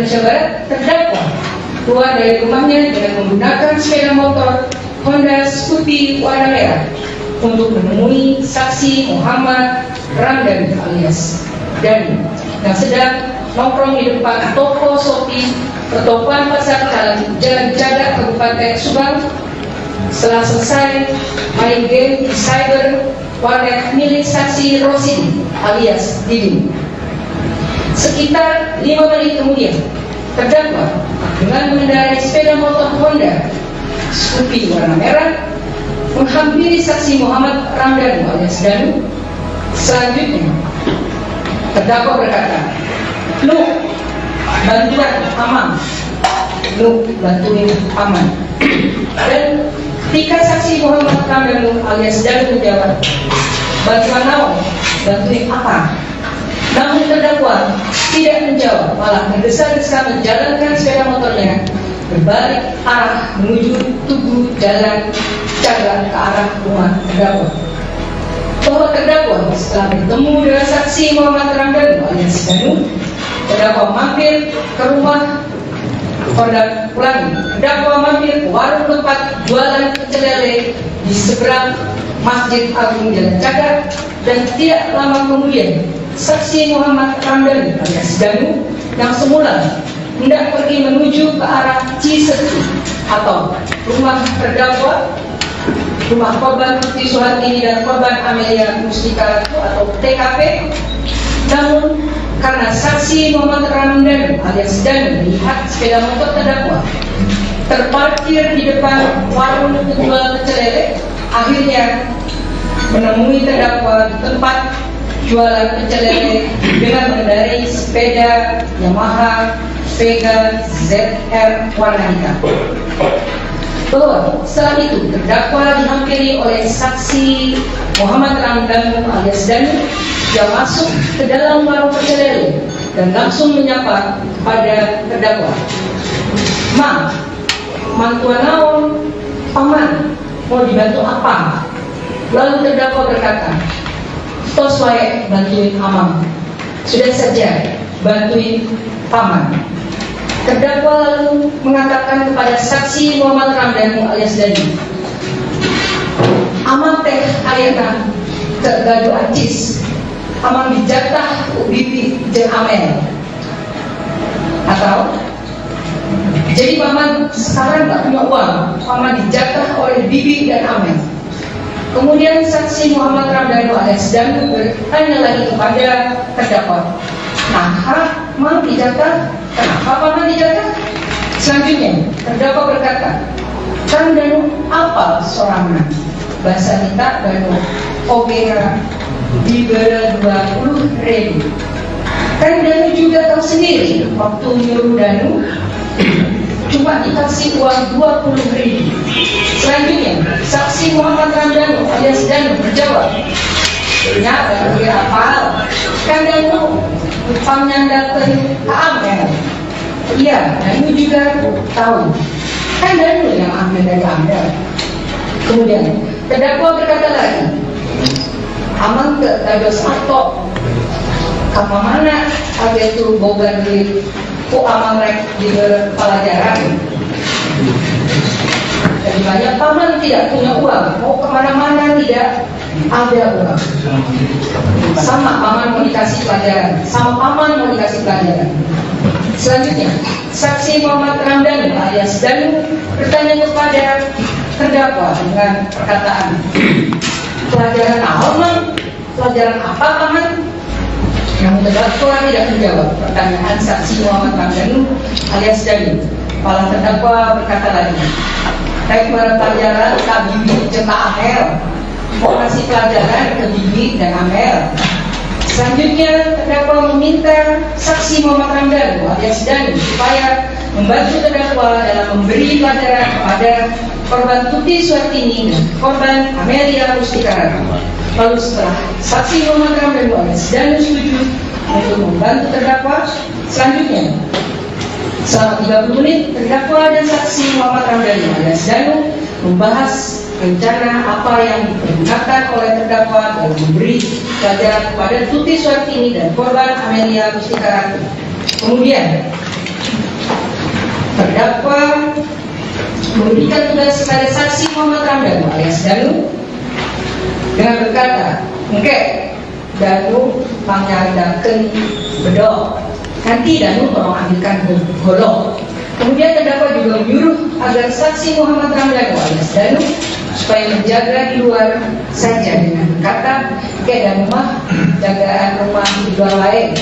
Indonesia Barat, terdakwa keluar dari rumahnya dengan menggunakan sepeda motor Honda Scoopy warna merah untuk menemui saksi Muhammad Ramdan alias Dani yang sedang nongkrong di depan toko Shopee pertokoan Pasar Jalan Jaga Kabupaten Subang. Setelah selesai main game di cyber warnet milik saksi Rosin alias Didin. Sekitar 5 menit kemudian, terdakwa dengan mengendarai sepeda motor Honda Scoopy warna merah menghampiri saksi Muhammad Ramdan alias Danu. Selanjutnya, terdakwa berkata, "Lu bantuan aman, lu bantuin aman." Dan ketika saksi Muhammad Ramdan alias Danu menjawab, "Bantuan naon? Bantuin apa?" Namun terdakwa tidak menjawab, malah menggesa-gesa menjalankan sepeda motornya berbalik arah menuju tugu jalan Jaga ke arah rumah terdakwa. Bahwa terdakwa setelah bertemu dengan saksi Muhammad Ramdan alias Danu, terdakwa mampir ke rumah terdakwa mampir ke warung tempat jualan pecel lele di seberang Masjid Agung Jalan Jaga, dan tidak lama kemudian saksi Muhammad Ramdan alias Danu yang semula hendak pergi menuju ke arah Cisetu atau rumah terdakwa, rumah korban Tuti Suhartini dan korban Amelia Mustika atau TKP. Namun karena saksi Muhammad Ramdan alias Danu melihat sepeda motor terdakwa terparkir di depan warung penjual pecel lele, akhirnya menemui terdakwa di tempat jualan pecel lele dengan mengendarai sepeda Yamaha Vega ZR warna hitam. Bahwa setelah itu terdakwa dihampiri oleh saksi Muhammad Ramdan alias Danu yang masuk ke dalam warung pecel lele dan langsung menyapa kepada terdakwa, "Ma, mantuan naon, paman, mau dibantu apa?" Lalu terdakwa berkata, "Tos wae bantuin amang, sudah saja bantuin paman." Terdakwa lalu mengatakan kepada saksi Muhammad Ramdan alias Dani, "Amang teh ayeuna teu gaduh acis, amang dijatah ku bibi jeung Amel." Atau, "Jadi paman sekarang tak punya uang, paman dijatah oleh bibi dan Amel." Kemudian saksi Muhammad Ramdan alias Danu bertanya lagi kepada terdakwa, "Nah, mang dijatah, kenapa paman dijatah?" Selanjutnya terdakwa berkata, "Kan Danu apa sorangan bahasa kita Danu ogera diberi 20.000. Kan Danu juga tahu sendiri waktu nyuruh Danu cuma dikasih uang 20.000. Selanjutnya saksi Muhammad Ramdan alias Danu berjawab, "Ya, Danu hafal. Kan Danu pamnyandakeun ka Amel." "Iya, Danu juga tahu. Kan Danu yang ambil dari Amel." Kemudian terdakwa berkata lagi, "Amang teu dados ato. Kapa mana age tu boga duit ku amang rek di pelajaran." Jadi banyak paman tidak punya uang, mau kemana-mana tidak ada uang. Sama paman mau dikasih pelajaran, sama paman mau dikasih pelajaran. Selanjutnya, saksi Muhammad Ramdan alias Danu bertanya kepada terdakwa dengan perkataan, "Pelajaran apa, Mang? Pelajaran apa, paman?" Namun terdakwa tidak menjawab pertanyaan saksi Muhammad Ramdan alias Danu. Malah terdakwa berkata lagi, "Rek meureun pelajaran ka bibi jeung ka Amel. Mau kasih pelajaran ke bibi dan Amel." Selanjutnya terdakwa meminta saksi Muhammad Ramdan alias Danu supaya membantu terdakwa dalam memberi pelajaran kepada korban Tuti Suhartini dan korban Amelia Mustika. Lalu setelah saksi Muhammad Ramdan alias Danu setuju untuk membantu terdakwa, selanjutnya selama 30 menit terdakwa dan saksi Muhammad Ramdan alias Danu membahas rencana apa yang dipergunakan oleh terdakwa dalam memberi pelajaran kepada Tuti Suhartini dan korban Amelia Mustika. Kemudian terdakwa memberikan tugas kepada saksi Muhammad Ramdan alias Danu dengan berkata, "Oke, Danu panggilkan bedok. Nanti Danu tolong ambilkan golok." Kemudian terdakwa juga menyuruh agar saksi Muhammad Ramdan alias Danu supaya menjaga di luar saja dengan berkata, "Oke, Danu mah jaga rumah di luar lain.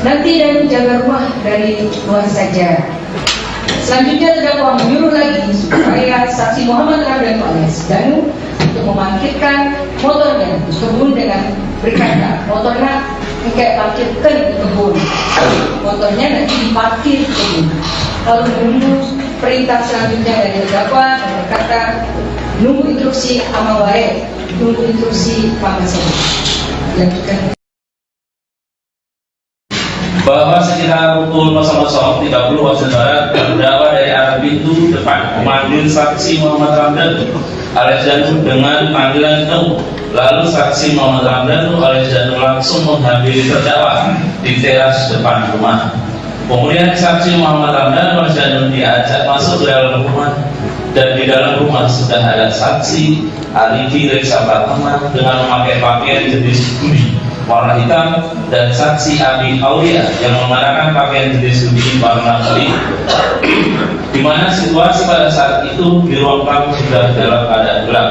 Nanti Danu jaga rumah dari luar saja." Selanjutnya terdakwa menyuruh lagi supaya saksi Muhammad Ramdan alias Danu untuk memarkirkan motornya di kebun dengan berkata, "Motornya kayak parkirkan di kebun. Motornya nanti diparkir di kebun." Lalu menunggu perintah selanjutnya dari terdakwa dan berkata, "Nunggu instruksi amal baik, nunggu instruksi pamasan." Lanjutkan. Bahwa sekitar pukul 00.30 waktu barat, terdakwa dari arah pintu depan memanggil saksi Muhammad Ramdan alias Danu dengan panggilan "No". Lalu saksi Muhammad Ramdan alias Danu langsung menghampiri terdakwa di teras depan rumah. Kemudian saksi Muhammad Ramdan alias Danu diajak masuk ke dalam rumah, dan di dalam rumah sudah ada saksi Arify Reksa Pratama dengan memakai pakaian jenis hoodie warna hitam dan saksi Abi Aulia yang mengenakan pakaian jenis hoodie warna kuning, di mana situasi pada saat itu di ruang tamu sudah dalam keadaan gelap,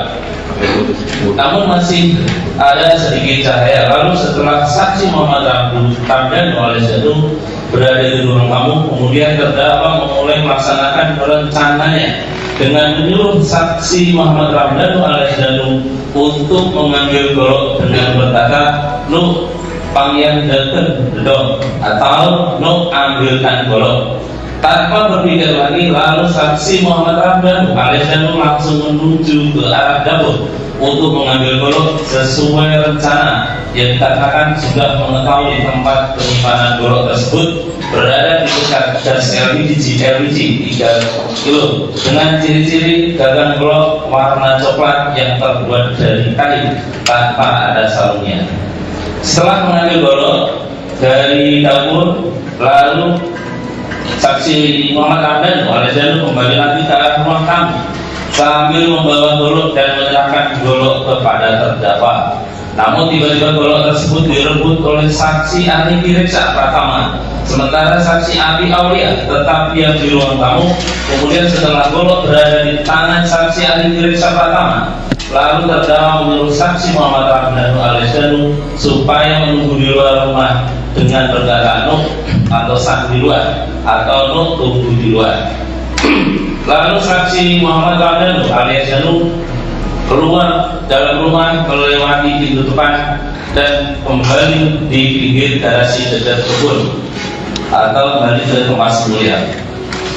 namun masih ada sedikit cahaya. Lalu setelah saksi Muhammad Ramdan alias Danu berada di ruang tamu, kemudian terdakwa memulai melaksanakan rencananya dengan menyuruh saksi Muhammad Ramdan alias Danu untuk mengambil golok dengan berkata, "No, panggilan deken bedok," atau "No, ambilkan golok." Tanpa berpikir lagi, lalu saksi Muhammad Ramdan alias Danu langsung menuju ke arah dapur untuk mengambil golok sesuai rencana yang dikatakan sudah mengetahui tempat penyimpanan golok tersebut berada di dekat gas LPG 3 kilo dengan ciri-ciri gagang golok warna coklat yang terbuat dari kayu tanpa ada sarungnya. Setelah mengambil golok dari dapur, lalu saksi Muhammad Ramdan alias Danu kembali lagi ke arah ruang tamu sambil membawa golok dan menyerahkan golok kepada terdakwa. Namun tiba-tiba golok tersebut direbut oleh saksi Arify Reksa Pratama, sementara saksi Abi Aulia tetap diam di ruang tamu. Kemudian setelah golok berada di tangan saksi Arify Reksa Pratama, lalu terdakwa menyuruh saksi Muhammad Ramdan alias Danu supaya menunggu di luar rumah dengan berkata, "No," atau "Sah di luar," atau "No, tunggu di luar." Lalu saksi Muhammad Ramdan alias Danu keluar dalam rumah melewati pintu depan dan kembali di pinggir garasi dekat kebun atau kembali ke tempat semula.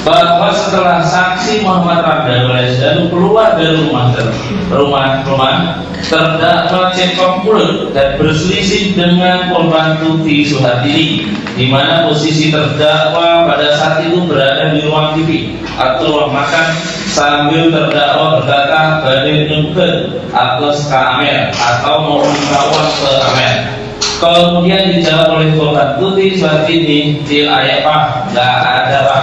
Bahwa setelah saksi Muhammad Ramdan alias Danu keluar dari rumah, terdakwa cekcok mulut dan berselisih dengan korban Tuti Suhartini, di mana posisi terdakwa pada saat itu berada di ruang TV atau ruang makan, sambil terdakwa berkata, "Badai nyungken atau Amer," atau mau minta uang ke Amer. Kemudian dijawab oleh korban Tuti Suhartini, "Cil ayah Pak, nggak ada Pak,"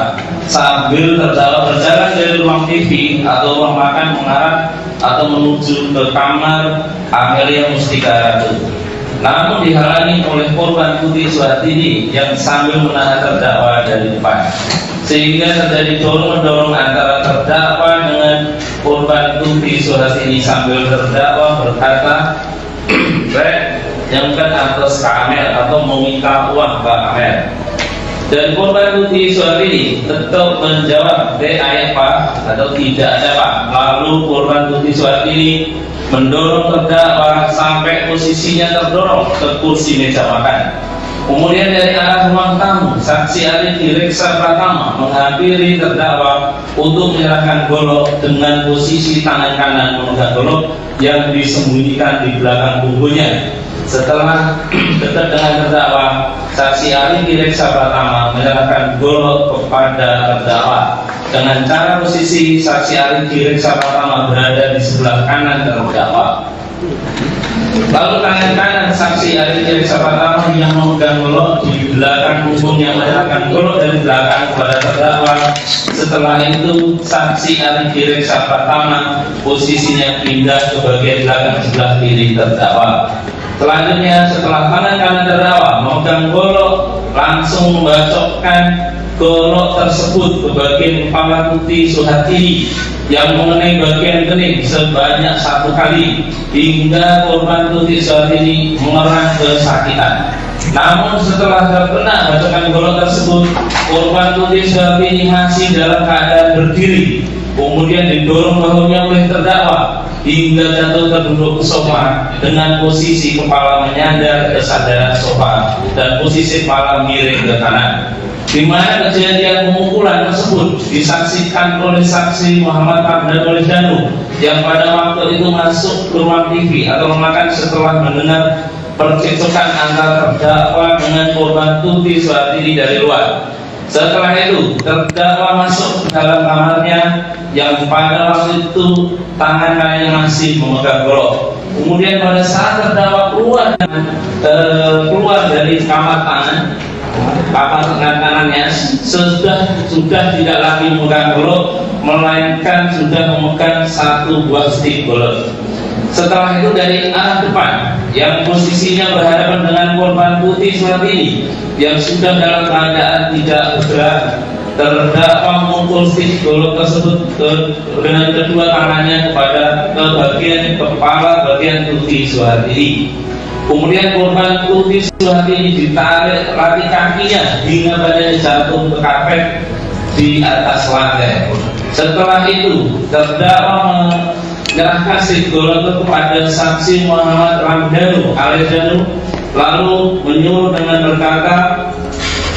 sambil terdakwa berjalan dari ruang TV atau ruang makan mengarah atau menuju ke kamar Amelia Mustika Ratu. Namun dihalangi oleh korban Tuti Suhartini yang sambil menahan terdakwa dari depan, sehingga terjadi dorong-mendorong antara terdakwa dengan korban Tuti Suhartini sambil terdakwa berkata, "Rek, yang kan atas ke Amer," atau meminta uang ke Amer. Dan korban Tuti Suhartini tetap menjawab, ayah Pak, atau "Tidak ada Pak." Lalu korban Tuti Suhartini mendorong terdakwa sampai posisinya terdorong ke kursi meja makan. Kemudian dari arah ruang tamu, saksi Arify Reksa Pratama menghampiri terdakwa untuk menyerahkan golok dengan posisi tangan kanan memegang golok yang disembunyikan di belakang punggungnya. Setelah dekat dengan terdakwa, saksi Arify Reksa Pratama menyerahkan golok kepada terdakwa dengan cara posisi saksi Arify Reksa Pratama berada di sebelah kanan terdakwa. Lalu tangan kanan saksi Ari Kiriksa Pratama yang memegang golok di belakang punggung yang menyerahkan golok dari belakang kepada terdakwa. Setelah itu saksi Ari Kiriksa Pratama posisinya pindah ke bagian belakang sebelah kiri terdakwa. Selanjutnya setelah tangan kanan terdakwa memegang golok, langsung membacokkan golok tersebut ke bagian kepala Tuti Suhartini yang mengenai bagian kening sebanyak 1 kali hingga korban Tuti Suhartini mengerang kesakitan. Namun setelah terkena bacokan golok tersebut, korban Tuti Suhartini masih dalam keadaan berdiri, kemudian didorong bahunya oleh terdakwa hingga jatuh terduduk ke sofa dengan posisi kepala menyandar ke sandaran sofa dan posisi kepala miring ke kanan. Di mana kejadian pemukulan tersebut disaksikan oleh saksi Muhammad Ramdan oleh Danu yang pada waktu itu masuk ke ruang TV atau makan setelah mendengar percekcokan antara terdakwa dengan korban Tuti Suhartini dari luar. Setelah itu terdakwa masuk ke dalam kamarnya yang pada waktu itu tangan kanannya masih memegang golok. Kemudian pada saat terdakwa keluar dari kamar tangan kanannya sudah tidak lagi memegang golok, melainkan sudah memegang 1 buah stik golok. Setelah itu dari arah depan yang posisinya berhadapan dengan korban Tuti Suhartini yang sudah dalam keadaan tidak bergerak, terdakwa memukul stik golok tersebut dengan kedua tangannya kepada bagian kepala bagian Tuti Suhartini. Kemudian korban Tuti Suhartini ditarik lari kakinya hingga badannya jatuh ke karpet di atas lantai. Setelah itu terdakwa menyerahkan stik golok kepada saksi Muhammad Ramdanu alias Danu, lalu menyuruh dengan berkata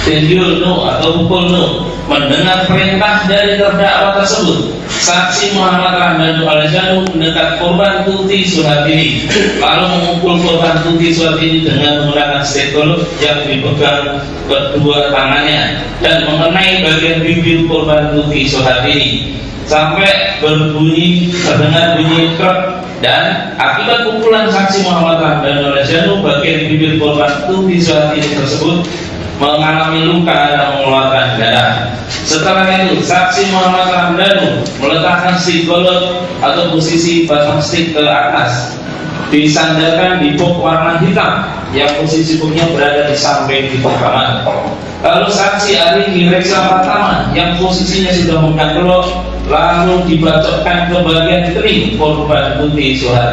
"Tendiul no" atau "pukul no". Mendengar perintah dari terdakwa tersebut, saksi Muhammad Ramdanu alias Danu mendekat korban Tuti Suhartini, lalu memukul korban Tuti Suhartini dengan menggunakan stik golok yang dipegang kedua tangannya dan mengenai bagian bibir korban Tuti Suhartini sampai terdengar bunyi krek, dan akibat pukulan saksi Muhammad Ramdanu alias Danu bagian bibir korban Tuti Suhartini tersebut mengalami luka dan mengeluarkan darah. Setelah itu saksi Muhammad Ramdanu meletakkan stik golok atau posisi batang stik ke atas, disandarkan di box warna hitam yang posisi boxnya berada di samping di kamar. Lalu saksi Ari Kiriksa Pratama yang posisinya sudah memegang golok lalu dibacokkan ke bagian kening korban Tuti Suhartini.